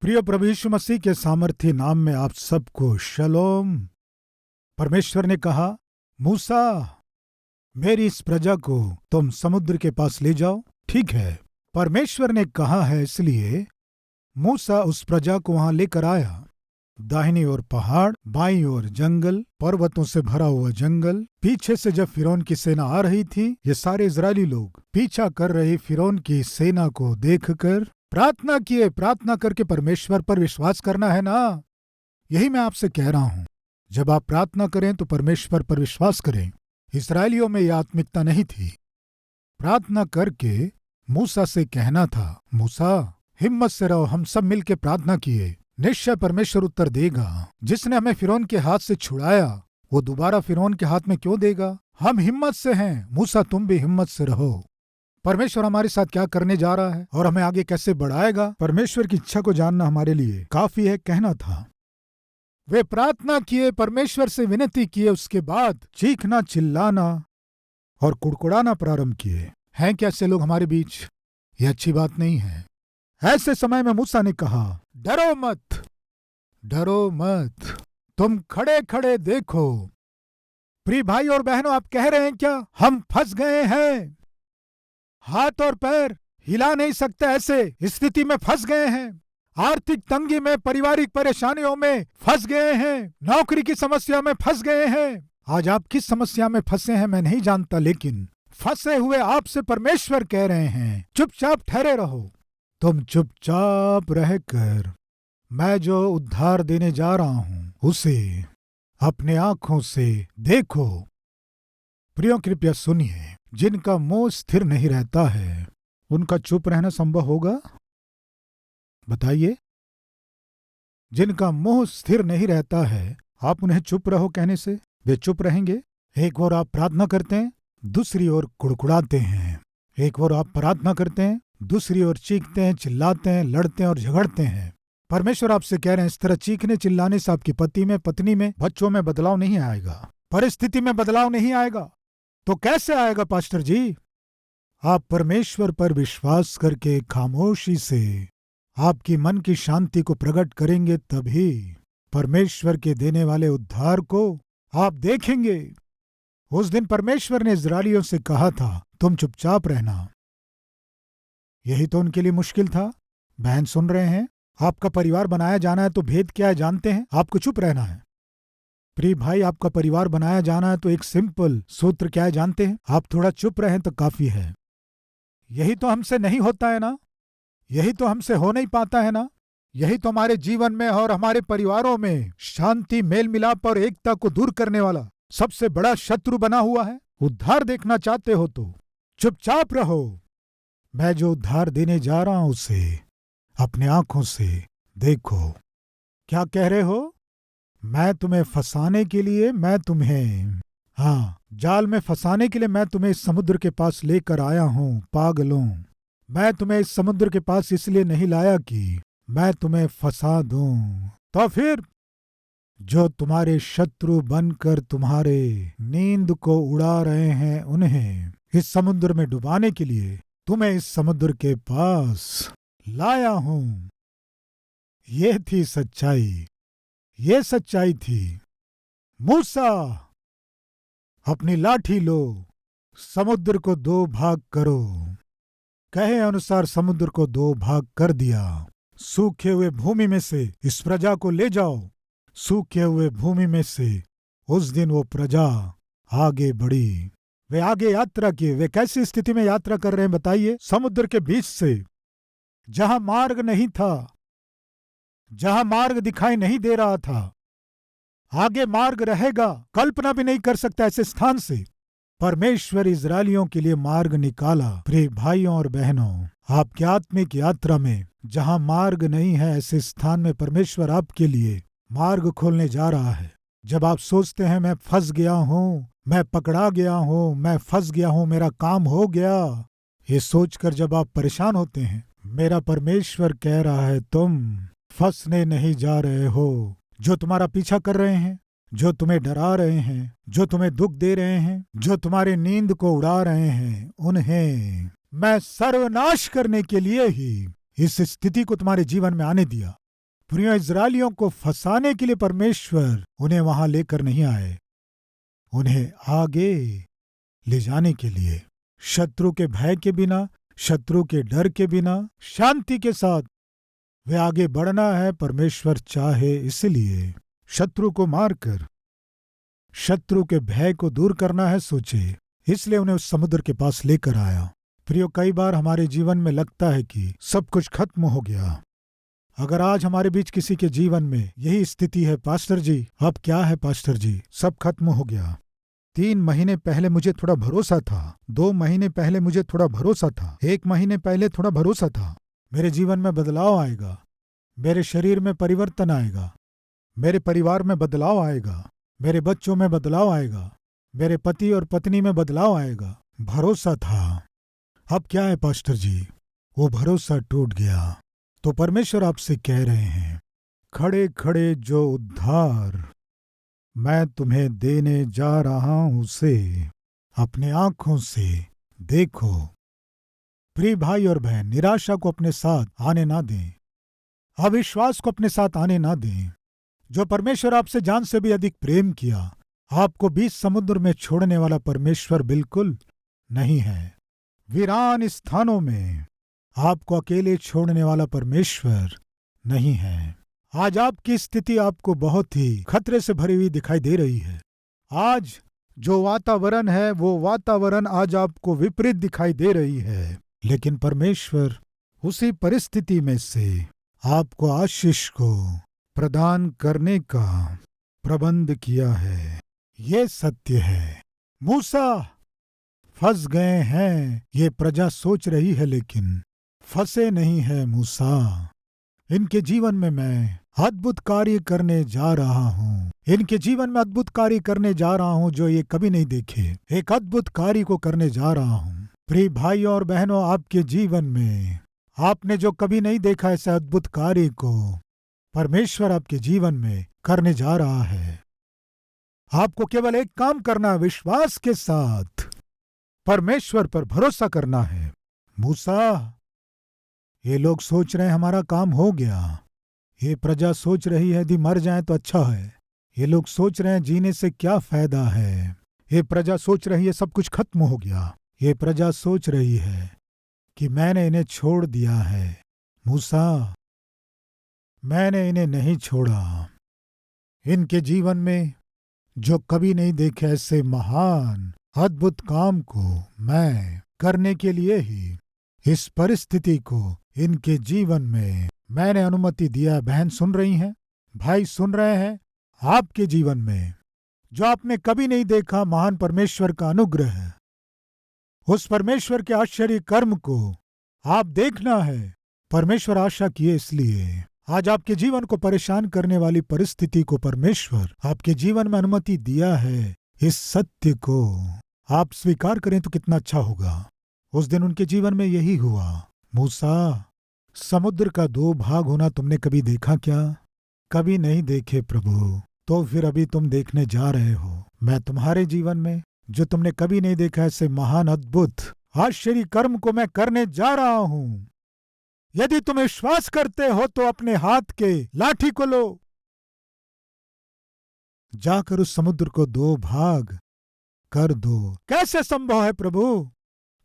प्रिय प्रभु यीशु मसीह के सामर्थ्य नाम में आप सबको शलोम। परमेश्वर ने कहा, मूसा, मेरी इस प्रजा को तुम समुद्र के पास ले जाओ। ठीक है, परमेश्वर ने कहा है, इसलिए मूसा उस प्रजा को वहां लेकर आया। दाहिनी ओर पहाड़, बाईं ओर जंगल, पर्वतों से भरा हुआ जंगल। पीछे से जब फिरौन की सेना आ रही थी, ये सारे इजरायली लोग पीछा कर रहे फिरौन की सेना को देखकर प्रार्थना किए। प्रार्थना करके परमेश्वर पर विश्वास करना है ना। यही मैं आपसे कह रहा हूं, जब आप प्रार्थना करें तो परमेश्वर पर विश्वास करें। इस्राएलियों में यह आत्मिकता नहीं थी। प्रार्थना करके मूसा से कहना था, मूसा हिम्मत से रहो, हम सब मिलके प्रार्थना किए, निश्चय परमेश्वर उत्तर देगा। जिसने हमें फिरौन के हाथ से छुड़ाया, वो दोबारा फिरौन के हाथ में क्यों देगा। हम हिम्मत से हैं। मूसा, तुम भी हिम्मत से रहो। परमेश्वर हमारे साथ क्या करने जा रहा है और हमें आगे कैसे बढ़ाएगा, परमेश्वर की इच्छा को जानना हमारे लिए काफी है, कहना था। वे प्रार्थना किए, परमेश्वर से विनती किए, उसके बाद चीखना, चिल्लाना और कुड़कुड़ाना प्रारंभ किए। हैं क्या ऐसे लोग हमारे बीच? यह अच्छी बात नहीं है। ऐसे समय में मूसा ने कहा, डरो मत, डरो मत, तुम खड़े खड़े देखो। प्रिय भाई और बहनों, आप कह रहे हैं क्या हम फंस गए हैं? हाथ और पैर हिला नहीं सकते, ऐसे स्थिति में फंस गए हैं। आर्थिक तंगी में, पारिवारिक परेशानियों में फंस गए हैं, नौकरी की समस्या में फंस गए हैं। आज आप किस समस्या में फंसे हैं मैं नहीं जानता, लेकिन फंसे हुए आपसे परमेश्वर कह रहे हैं, चुपचाप ठहरे रहो। तुम चुपचाप रहकर मैं जो उद्धार देने जा रहा हूं उसे अपने आंखों से देखो। प्रियो, कृपया सुनिए। जिनका मुंह स्थिर नहीं रहता है, उनका चुप रहना संभव होगा? बताइए। जिनका मुंह स्थिर नहीं रहता है, आप उन्हें चुप रहो कहने से वे चुप रहेंगे? एक ओर आप प्रार्थना करते हैं, दूसरी ओर कुड़कुड़ाते हैं। एक ओर आप प्रार्थना करते हैं, दूसरी ओर चीखते हैं, चिल्लाते हैं, लड़ते हैं और झगड़ते हैं। परमेश्वर आपसे कह रहे हैं, इस तरह चीखने चिल्लाने से आपकी पति में, पत्नी में, बच्चों में बदलाव नहीं आएगा, परिस्थिति में बदलाव नहीं आएगा। तो कैसे आएगा पास्टर जी? आप परमेश्वर पर विश्वास करके खामोशी से आपकी मन की शांति को प्रकट करेंगे, तभी परमेश्वर के देने वाले उद्धार को आप देखेंगे। उस दिन परमेश्वर ने इस्राएलियों से कहा था, तुम चुपचाप रहना। यही तो उनके लिए मुश्किल था। बहन सुन रहे हैं, आपका परिवार बनाया जाना है तो भेद क्या है जानते हैं? आपको चुप रहना है। प्रिय भाई, आपका परिवार बनाया जाना है तो एक सिंपल सूत्र क्या है जानते हैं? आप थोड़ा चुप रहें तो काफी है। यही तो हमसे नहीं होता है ना, यही तो हमसे हो नहीं पाता है ना। यही तो हमारे जीवन में और हमारे परिवारों में शांति, मेल मिलाप और एकता को दूर करने वाला सबसे बड़ा शत्रु बना हुआ है। उद्धार देखना चाहते हो तो चुपचाप रहो। मैं जो उद्धार देने जा रहा हूं उसे अपने आंखों से देखो। क्या कह रहे हो? मैं तुम्हें फंसाने के लिए, मैं तुम्हें जाल में फंसाने के लिए मैं तुम्हें इस समुद्र के पास लेकर आया हूं। पागलों, मैं तुम्हें इस समुद्र के पास इसलिए नहीं लाया कि मैं तुम्हें फंसा दूं। तो फिर जो तुम्हारे शत्रु बनकर तुम्हारे नींद को उड़ा रहे हैं, उन्हें इस समुद्र में डुबाने के लिए तुम्हें इस समुद्र के पास लाया हूं। ये थी सच्चाई, ये सच्चाई थी। मूसा, अपनी लाठी लो, समुद्र को दो भाग करो। कहे अनुसार समुद्र को दो भाग कर दिया। सूखे हुए भूमि में से इस प्रजा को ले जाओ। सूखे हुए भूमि में से उस दिन वो प्रजा आगे बढ़ी। वे आगे यात्रा किए। वे कैसी स्थिति में यात्रा कर रहे हैं बताइए? समुद्र के बीच से, जहां मार्ग नहीं था, जहां मार्ग दिखाई नहीं दे रहा था। आगे मार्ग रहेगा, कल्पना भी नहीं कर सकता ऐसे स्थान से परमेश्वर इजरायलियों के लिए मार्ग निकाला। प्रिय भाइयों और बहनों, आपकी आत्मिक यात्रा में जहां मार्ग नहीं है, ऐसे स्थान में परमेश्वर आपके लिए मार्ग खोलने जा रहा है। जब आप सोचते हैं मैं फंस गया हूं, मैं पकड़ा गया हूं, मैं फंस गया हूं, मेरा काम हो गया, ये सोचकर जब आप परेशान होते हैं, मेरा परमेश्वर कह रहा है तुम फंसने नहीं जा रहे हो। जो तुम्हारा पीछा कर रहे हैं, जो तुम्हें डरा रहे हैं, जो तुम्हें दुख दे रहे हैं, जो तुम्हारी नींद को उड़ा रहे हैं, उन्हें मैं सर्वनाश करने के लिए ही इस स्थिति को तुम्हारे जीवन में आने दिया। प्रिय इजरायलियों को फंसाने के लिए परमेश्वर उन्हें वहां लेकर नहीं आए, उन्हें आगे ले जाने के लिए। शत्रु के भय के बिना, शत्रु के डर के बिना, शांति के साथ वे आगे बढ़ना है। परमेश्वर चाहे इसलिए शत्रु को मारकर शत्रु के भय को दूर करना है, सोचे, इसलिए उन्हें उस समुद्र के पास लेकर आया। प्रियो, कई बार हमारे जीवन में लगता है कि सब कुछ खत्म हो गया। अगर आज हमारे बीच किसी के जीवन में यही स्थिति है, पास्टर जी अब क्या है, पास्टर जी सब खत्म हो गया, 3 महीने पहले मुझे थोड़ा भरोसा था, 2 महीने पहले मुझे थोड़ा भरोसा था, 1 महीने पहले थोड़ा भरोसा था, मेरे जीवन में बदलाव आएगा, मेरे शरीर में परिवर्तन आएगा, मेरे परिवार में बदलाव आएगा, मेरे बच्चों में बदलाव आएगा, मेरे पति और पत्नी में बदलाव आएगा, भरोसा था। अब क्या है पास्टर जी, वो भरोसा टूट गया। तो परमेश्वर आपसे कह रहे हैं, खड़े खड़े जो उद्धार मैं तुम्हें देने जा रहा हूं उसे अपने आंखों से देखो। प्रिय भाई और बहन, निराशा को अपने साथ आने ना दें, अविश्वास को अपने साथ आने ना दें। जो परमेश्वर आपसे जान से भी अधिक प्रेम किया, आपको बीच समुद्र में छोड़ने वाला परमेश्वर बिल्कुल नहीं है। वीरान स्थानों में आपको अकेले छोड़ने वाला परमेश्वर नहीं है। आज आपकी स्थिति आपको बहुत ही खतरे से भरी हुई दिखाई दे रही है। आज जो वातावरण है वो वातावरण आज आपको विपरीत दिखाई दे रही है, लेकिन परमेश्वर उसी परिस्थिति में से आपको आशीष को प्रदान करने का प्रबंध किया है। ये सत्य है। मूसा फंस गए हैं, ये प्रजा सोच रही है, लेकिन फंसे नहीं है मूसा। इनके जीवन में मैं अद्भुत कार्य करने जा रहा हूँ, इनके जीवन में अद्भुत कार्य करने जा रहा हूँ जो ये कभी नहीं देखे। एक अद्भुत कार्य को करने जा रहा हूँ। प्रिय भाइयों और बहनों, आपके जीवन में आपने जो कभी नहीं देखा ऐसे अद्भुत कार्य को परमेश्वर आपके जीवन में करने जा रहा है। आपको केवल एक काम करना है, विश्वास के साथ परमेश्वर पर भरोसा करना है। मूसा, ये लोग सोच रहे हैं हमारा काम हो गया, ये प्रजा सोच रही है यदि मर जाए तो अच्छा है, ये लोग सोच रहे हैं जीने से क्या फायदा है, ये प्रजा सोच रही है सब कुछ खत्म हो गया, ये प्रजा सोच रही है कि मैंने इन्हें छोड़ दिया है। मूसा, मैंने इन्हें नहीं छोड़ा। इनके जीवन में जो कभी नहीं देखे ऐसे महान अद्भुत काम को मैं करने के लिए ही इस परिस्थिति को इनके जीवन में मैंने अनुमति दिया। बहन सुन रही हैं, भाई सुन रहे हैं, आपके जीवन में जो आपने कभी नहीं देखा महान परमेश्वर का अनुग्रह है, उस परमेश्वर के आश्चर्य कर्म को आप देखना है। परमेश्वर आशा किए, इसलिए आज आपके जीवन को परेशान करने वाली परिस्थिति को परमेश्वर आपके जीवन में अनुमति दिया है। इस सत्य को आप स्वीकार करें तो कितना अच्छा होगा। उस दिन उनके जीवन में यही हुआ। मूसा, समुद्र का 2 भाग होना तुमने कभी देखा क्या? कभी नहीं देखे प्रभु। तो फिर अभी तुम देखने जा रहे हो। मैं तुम्हारे जीवन में जो तुमने कभी नहीं देखा ऐसे महान अद्भुत आश्चर्य कर्म को मैं करने जा रहा हूं। यदि तुम विश्वास करते हो तो अपने हाथ के लाठी को लो, जाकर उस समुद्र को 2 भाग कर दो। कैसे संभव है प्रभु?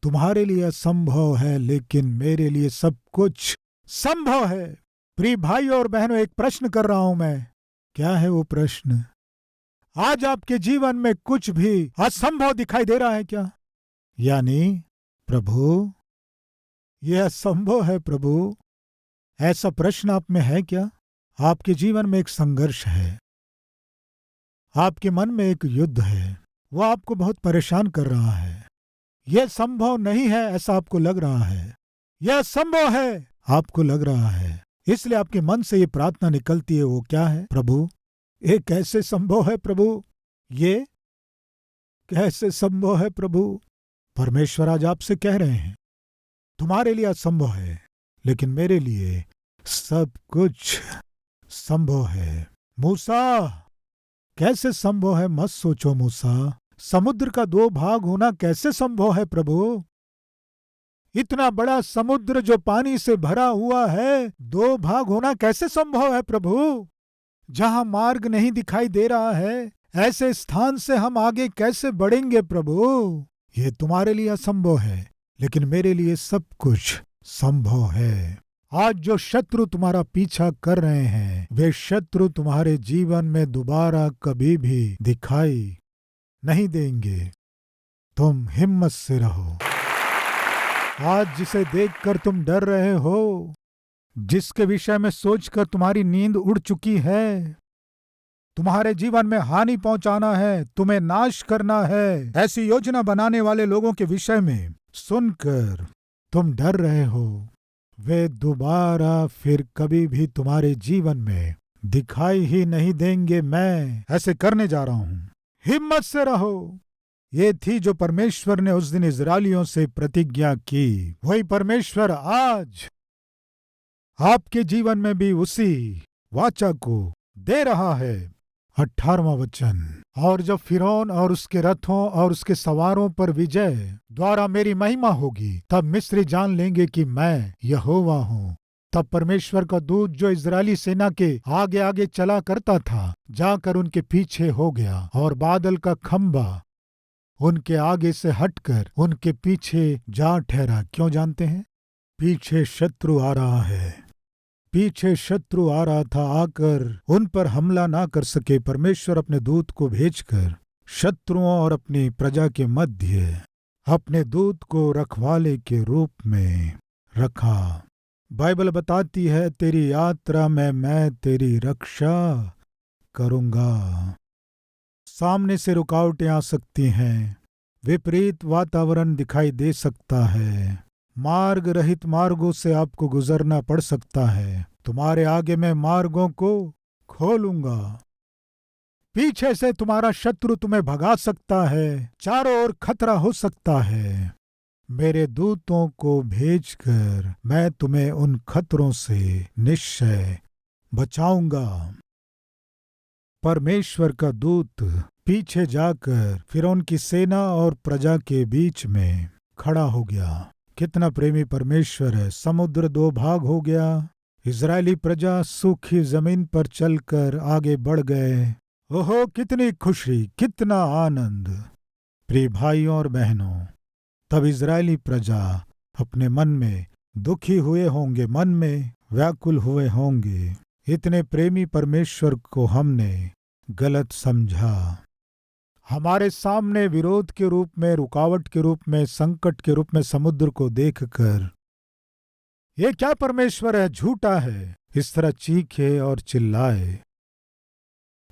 तुम्हारे लिए असंभव है, लेकिन मेरे लिए सब कुछ संभव है। प्रिय भाइयों और बहनों, एक प्रश्न कर रहा हूं मैं। क्या है वो प्रश्न? आज आपके जीवन में कुछ भी असंभव दिखाई दे रहा है क्या? यानी प्रभु, यह असंभव है प्रभु, ऐसा प्रश्न आप में है क्या? आपके जीवन में एक संघर्ष है, आपके मन में एक युद्ध है, वो आपको बहुत परेशान कर रहा है। यह संभव नहीं है ऐसा आपको लग रहा है, यह संभव है आपको लग रहा है, इसलिए आपके मन से ये प्रार्थना निकलती है। वो क्या है? प्रभु, ये कैसे संभव है प्रभु? ये कैसे संभव है प्रभु? परमेश्वर आज आपसे कह रहे हैं, तुम्हारे लिए असंभव है, लेकिन मेरे लिए सब कुछ संभव है। मूसा, कैसे संभव है? मत सोचो मूसा, समुद्र का 2 भाग होना कैसे संभव है प्रभु? इतना बड़ा समुद्र जो पानी से भरा हुआ है, 2 भाग होना कैसे संभव है प्रभु? जहां मार्ग नहीं दिखाई दे रहा है, ऐसे स्थान से हम आगे कैसे बढ़ेंगे प्रभु? ये तुम्हारे लिए असंभव है, लेकिन मेरे लिए सब कुछ संभव है। आज जो शत्रु तुम्हारा पीछा कर रहे हैं, वे शत्रु तुम्हारे जीवन में दोबारा कभी भी दिखाई नहीं देंगे। तुम हिम्मत से रहो। आज जिसे देखकर तुम डर रहे हो, जिसके विषय में सोचकर तुम्हारी नींद उड़ चुकी है, तुम्हारे जीवन में हानि पहुंचाना है, तुम्हें नाश करना है, ऐसी योजना बनाने वाले लोगों के विषय में सुनकर तुम डर रहे हो, वे दोबारा फिर कभी भी तुम्हारे जीवन में दिखाई ही नहीं देंगे। मैं ऐसे करने जा रहा हूं। हिम्मत से रहो। ये थी जो परमेश्वर ने उस दिन इजरायलियों से प्रतिज्ञा की, वही परमेश्वर आज आपके जीवन में भी उसी वाचा को दे रहा है। 18वां वचन, और जब फिरौन और उसके रथों और उसके सवारों पर विजय द्वारा मेरी महिमा होगी, तब मिस्री जान लेंगे कि मैं यहोवा हूँ। तब परमेश्वर का दूत जो इजरायली सेना के आगे आगे चला करता था, जाकर उनके पीछे हो गया, और बादल का खंबा उनके आगे से हटकर उनके पीछे जा ठहरा। क्यों जानते हैं? पीछे शत्रु आ रहा है। पीछे शत्रु आ रहा था, आकर उन पर हमला ना कर सके। परमेश्वर अपने दूत को भेजकर शत्रुओं और अपनी प्रजा के मध्य अपने दूत को रखवाले के रूप में रखा। बाइबल बताती है, तेरी यात्रा में मैं तेरी रक्षा करूंगा। सामने से रुकावटें आ सकती हैं, विपरीत वातावरण दिखाई दे सकता है, मार्ग रहित मार्गों से आपको गुजरना पड़ सकता है। तुम्हारे आगे मैं मार्गों को खोलूंगा। पीछे से तुम्हारा शत्रु तुम्हें भगा सकता है, चारों ओर खतरा हो सकता है। मेरे दूतों को भेजकर मैं तुम्हें उन खतरों से निश्चय बचाऊंगा। परमेश्वर का दूत पीछे जाकर फिरौन की सेना और प्रजा के बीच में खड़ा हो गया। कितना प्रेमी परमेश्वर है। समुद्र 2 भाग हो गया। इजरायली प्रजा सूखी जमीन पर चलकर आगे बढ़ गए। ओहो, कितनी खुशी, कितना आनंद। प्रिय भाइयों और बहनों, तब इजरायली प्रजा अपने मन में दुखी हुए होंगे, मन में व्याकुल हुए होंगे। इतने प्रेमी परमेश्वर को हमने गलत समझा। हमारे सामने विरोध के रूप में, रुकावट के रूप में, संकट के रूप में समुद्र को देखकर ये क्या परमेश्वर है, झूठा है, इस तरह चीखे और चिल्लाए।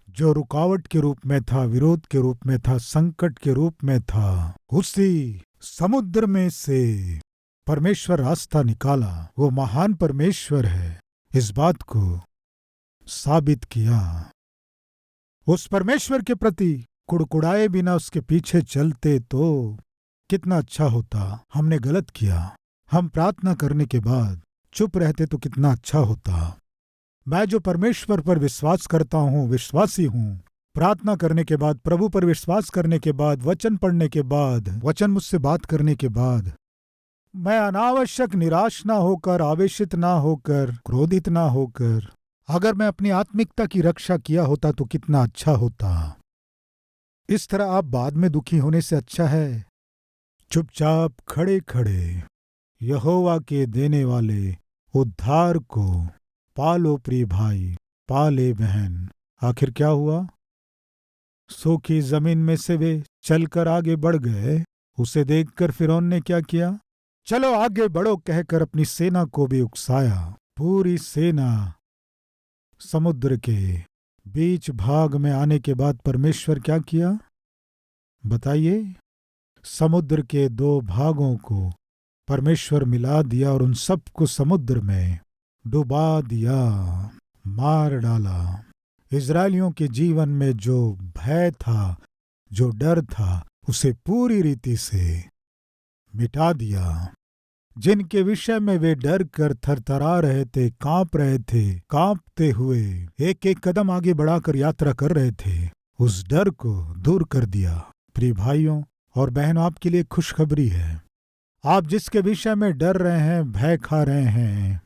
जो रुकावट के रूप में था, विरोध के रूप में था, संकट के रूप में था, उसी समुद्र में से परमेश्वर रास्ता निकाला। वो महान परमेश्वर है, इस बात को साबित किया। उस परमेश्वर के प्रति कुड़कुड़ाए बिना उसके पीछे चलते तो कितना अच्छा होता। हमने गलत किया। हम प्रार्थना करने के बाद चुप रहते तो कितना अच्छा होता। मैं जो परमेश्वर पर विश्वास करता हूँ, विश्वासी हूँ, प्रार्थना करने के बाद, प्रभु पर विश्वास करने के बाद, वचन पढ़ने के बाद, वचन मुझसे बात करने के बाद, मैं अनावश्यक निराश ना होकर, आवेशित ना होकर, क्रोधित ना होकर, अगर मैं अपनी आत्मिकता की रक्षा किया होता तो कितना अच्छा होता। इस तरह आप बाद में दुखी होने से अच्छा है चुपचाप खड़े खड़े यहोवा के देने वाले उद्धार को पालो। प्रिय भाई, पाले बहन। आखिर क्या हुआ? सूखी जमीन में से वे चलकर आगे बढ़ गए। उसे देखकर फिरौन ने क्या किया? चलो आगे बढ़ो कहकर अपनी सेना को भी उकसाया। पूरी सेना समुद्र के बीच भाग में आने के बाद परमेश्वर क्या किया बताइए? समुद्र के 2 भागों को परमेश्वर मिला दिया और उन सबको समुद्र में डुबा दिया, मार डाला। इजरायलियों के जीवन में जो भय था, जो डर था, उसे पूरी रीति से मिटा दिया। जिनके विषय में वे डर कर थरथरा रहे थे, कांप रहे थे, कांपते हुए एक एक कदम आगे बढ़ाकर यात्रा कर रहे थे, उस डर को दूर कर दिया। प्रिय भाइयों और बहनों, आपके लिए खुशखबरी है। आप जिसके विषय में डर रहे हैं, भय खा रहे हैं,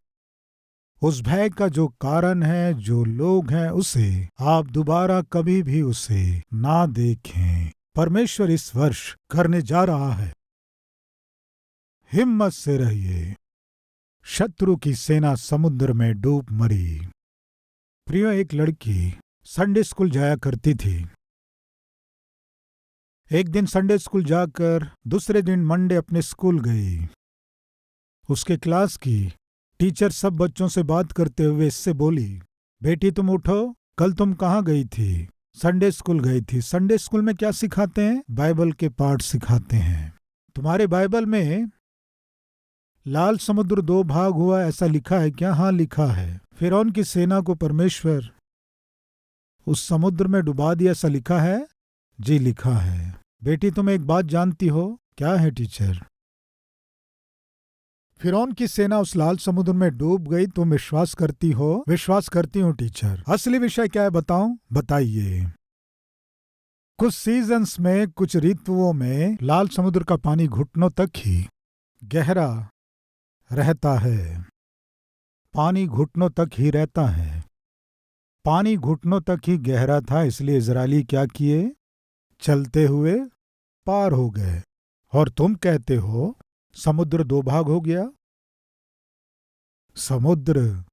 उस भय का जो कारण है, जो लोग हैं, उसे आप दोबारा कभी भी उसे ना देखें। परमेश्वर इस वर्ष करने जा रहा है। हिम्मत से रहिए। शत्रु की सेना समुद्र में डूब मरी। प्रियो, एक लड़की संडे स्कूल जाया करती थी। एक दिन संडे स्कूल जाकर दूसरे दिन मंडे अपने स्कूल गई। उसके क्लास की टीचर सब बच्चों से बात करते हुए इससे बोली, बेटी तुम उठो, कल तुम कहाँ गई थी? संडे स्कूल गई थी। संडे स्कूल में क्या सिखाते हैं? बाइबल के पाठ सिखाते हैं। तुम्हारे बाइबल में लाल समुद्र 2 भाग हुआ ऐसा लिखा है क्या? हाँ, लिखा है। फिरौन की सेना को परमेश्वर उस समुद्र में डुबा दिया ऐसा लिखा है? जी, लिखा है। बेटी तुम एक बात जानती हो? क्या है टीचर? फिरौन की सेना उस लाल समुद्र में डूब गई। तुम विश्वास करती हो? विश्वास करती हूँ टीचर। असली विषय क्या है बताऊं? बताइए। कुछ सीजन्स में, कुछ ऋतुओं में लाल समुद्र का पानी घुटनों तक ही गहरा रहता है। पानी घुटनों तक ही रहता है। पानी घुटनों तक ही गहरा था, इसलिए इजरायली क्या किए? चलते हुए पार हो गए। और तुम कहते हो समुद्र 2 भाग हो गया। समुद्र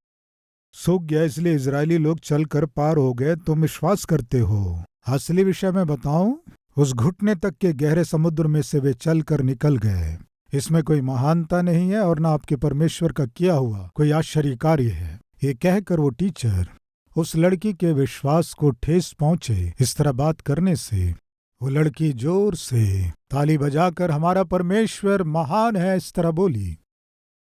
सूख गया इसलिए इजरायली लोग चलकर पार हो गए। तुम विश्वास करते हो? असली विषय में बताऊं? उस घुटने तक के गहरे समुद्र में से वे चलकर निकल गए। इसमें कोई महानता नहीं है और न आपके परमेश्वर का किया हुआ कोई आश्चर्य कार्य है। ये कहकर वो टीचर उस लड़की के विश्वास को ठेस पहुंचे। इस तरह बात करने से वो लड़की जोर से ताली बजाकर हमारा परमेश्वर महान है इस तरह बोली।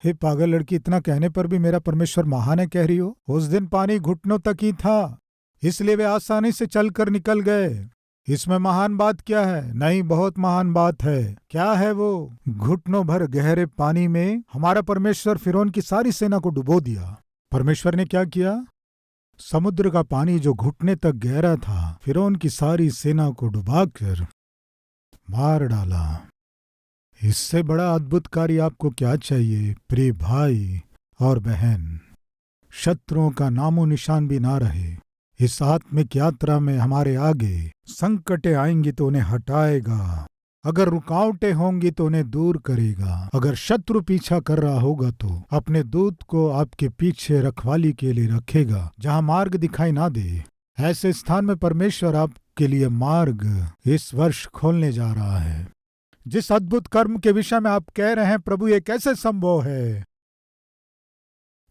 हे पागल लड़की, इतना कहने पर भी मेरा परमेश्वर महान है कह रही हो? उस दिन पानी घुटनों तक ही था, इसलिए वे आसानी से चलकर निकल गए। इसमें महान बात क्या है? नहीं, बहुत महान बात है। क्या है वो? घुटनों भर गहरे पानी में हमारा परमेश्वर फिरौन की सारी सेना को डुबो दिया। परमेश्वर ने क्या किया? समुद्र का पानी जो घुटने तक गहरा था, फिरौन की सारी सेना को डुबाकर मार डाला। इससे बड़ा अद्भुत कार्य आपको क्या चाहिए प्रिय भाई और बहन? शत्रुओं का नामो निशान भी ना रहे। इस आत्मिक यात्रा में हमारे आगे संकटें आएंगी तो उन्हें हटाएगा। अगर रुकावटें होंगी तो उन्हें दूर करेगा। अगर शत्रु पीछा कर रहा होगा तो अपने दूत को आपके पीछे रखवाली के लिए रखेगा। जहां मार्ग दिखाई ना दे, ऐसे स्थान में परमेश्वर आपके लिए मार्ग इस वर्ष खोलने जा रहा है। जिस अद्भुत कर्म के विषय में आप कह रहे हैं, प्रभु ये कैसे संभव है?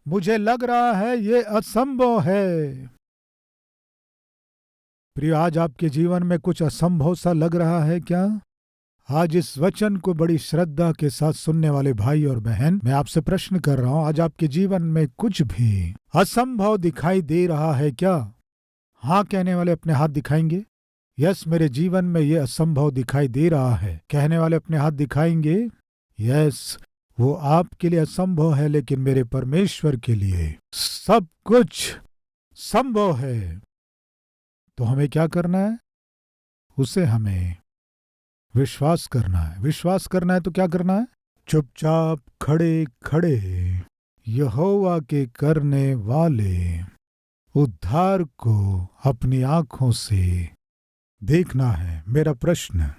मुझे लग रहा है ये असंभव है। प्रिय, आज आपके जीवन में कुछ असंभव सा लग रहा है क्या? आज इस वचन को बड़ी श्रद्धा के साथ सुनने वाले भाई और बहन, मैं आपसे प्रश्न कर रहा हूं, आज आपके जीवन में कुछ भी असंभव दिखाई दे रहा है क्या? हाँ कहने वाले अपने हाथ दिखाएंगे। यस, मेरे जीवन में ये असंभव दिखाई दे रहा है कहने वाले अपने हाथ दिखाएंगे। यस, वो आपके लिए असंभव है, लेकिन मेरे परमेश्वर के लिए सब कुछ संभव है। तो हमें क्या करना है? उसे हमें विश्वास करना है। विश्वास करना है तो क्या करना है? चुपचाप खड़े खड़े यहोवा के करने वाले उद्धार को अपनी आंखों से देखना है। मेरा प्रश्न,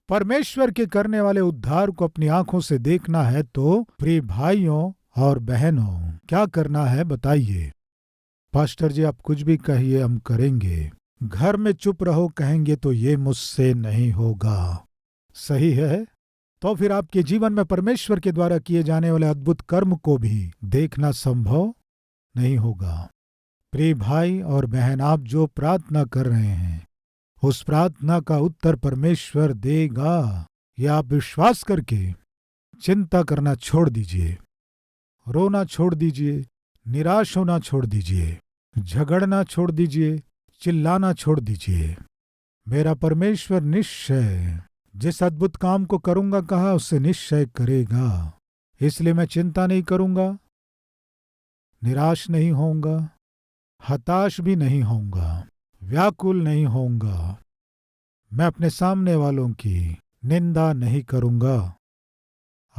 परमेश्वर के करने वाले उद्धार को अपनी आंखों से देखना है तो प्रिय भाइयों और बहनों, क्या करना है बताइए? पास्टर जी आप कुछ भी कहिए, हम करेंगे। घर में चुप रहो कहेंगे तो ये मुझसे नहीं होगा। सही है, तो फिर आपके जीवन में परमेश्वर के द्वारा किए जाने वाले अद्भुत कर्म को भी देखना संभव नहीं होगा। प्रिय भाई और बहन, आप जो प्रार्थना कर रहे हैं उस प्रार्थना का उत्तर परमेश्वर देगा। यह आप विश्वास करके चिंता करना छोड़ दीजिए, रोना छोड़ दीजिए, निराश होना छोड़ दीजिए, झगड़ना छोड़ दीजिए, चिल्लाना छोड़ दीजिए। मेरा परमेश्वर निश्चय जिस अद्भुत काम को करूंगा कहा, उससे निश्चय करेगा। इसलिए मैं चिंता नहीं करूंगा, निराश नहीं होऊंगा, हताश भी नहीं होऊंगा, व्याकुल नहीं होऊंगा। मैं अपने सामने वालों की निंदा नहीं करूंगा।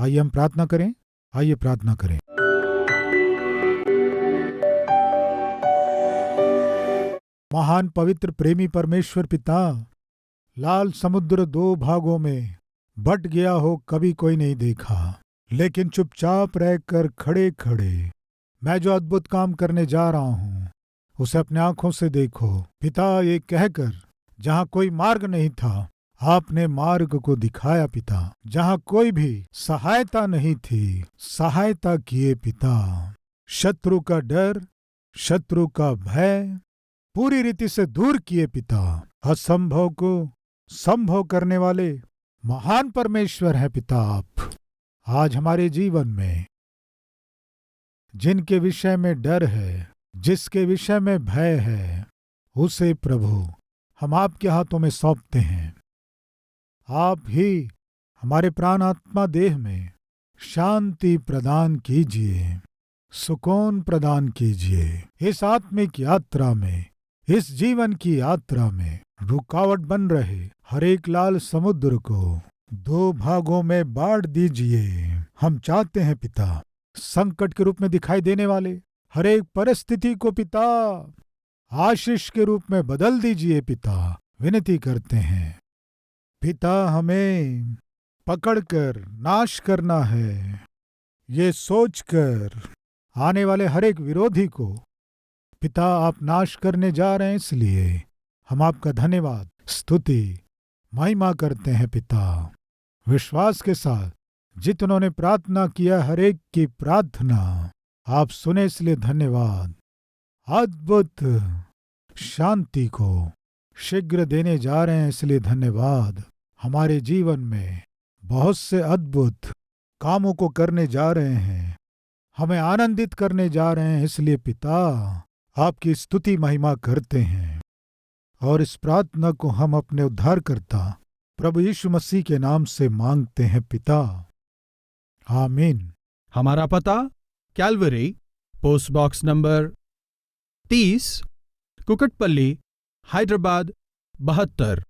आइए हम प्रार्थना करें। आइए प्रार्थना करें। महान पवित्र प्रेमी परमेश्वर पिता, लाल समुद्र 2 भागों में बट गया हो कभी कोई नहीं देखा, लेकिन चुपचाप रहकर खड़े खड़े मैं जो अद्भुत काम करने जा रहा हूं उसे अपने आंखों से देखो। पिता, ये कहकर जहां कोई मार्ग नहीं था, आपने मार्ग को दिखाया पिता। जहां कोई भी सहायता नहीं थी, सहायता किए पिता। शत्रु का डर, शत्रु का भय पूरी रीति से दूर किए पिता। असंभव को संभव करने वाले महान परमेश्वर है पिता आप। आज हमारे जीवन में जिनके विषय में डर है, जिसके विषय में भय है, उसे प्रभु हम आपके हाथों में सौंपते हैं। आप ही हमारे प्राण आत्मा देह में शांति प्रदान कीजिए, सुकून प्रदान कीजिए। इस आत्मिक यात्रा में, इस जीवन की यात्रा में रुकावट बन रहे हर एक लाल समुद्र को 2 भागों में बांट दीजिए। हम चाहते हैं पिता, संकट के रूप में दिखाई देने वाले हर एक परिस्थिति को पिता आशीष के रूप में बदल दीजिए पिता। विनती करते हैं पिता, हमें पकड़कर नाश करना है, ये सोचकर आने वाले हर एक विरोधी को पिता आप नाश करने जा रहे हैं, इसलिए हम आपका धन्यवाद, स्तुति, महिमा करते हैं पिता। विश्वास के साथ जितनों ने प्रार्थना किया, हर एक की प्रार्थना आप सुने, इसलिए धन्यवाद। अद्भुत शांति को शीघ्र देने जा रहे हैं, इसलिए धन्यवाद। हमारे जीवन में बहुत से अद्भुत कामों को करने जा रहे हैं, हमें आनंदित करने जा रहे हैं, इसलिए पिता आपकी स्तुति महिमा करते हैं। और इस प्रार्थना को हम अपने उद्धारकर्ता प्रभु यीशु मसीह के नाम से मांगते हैं पिता, आमीन। हमारा पता Calvary, post box number 30, Kukatpally, Hyderabad 72।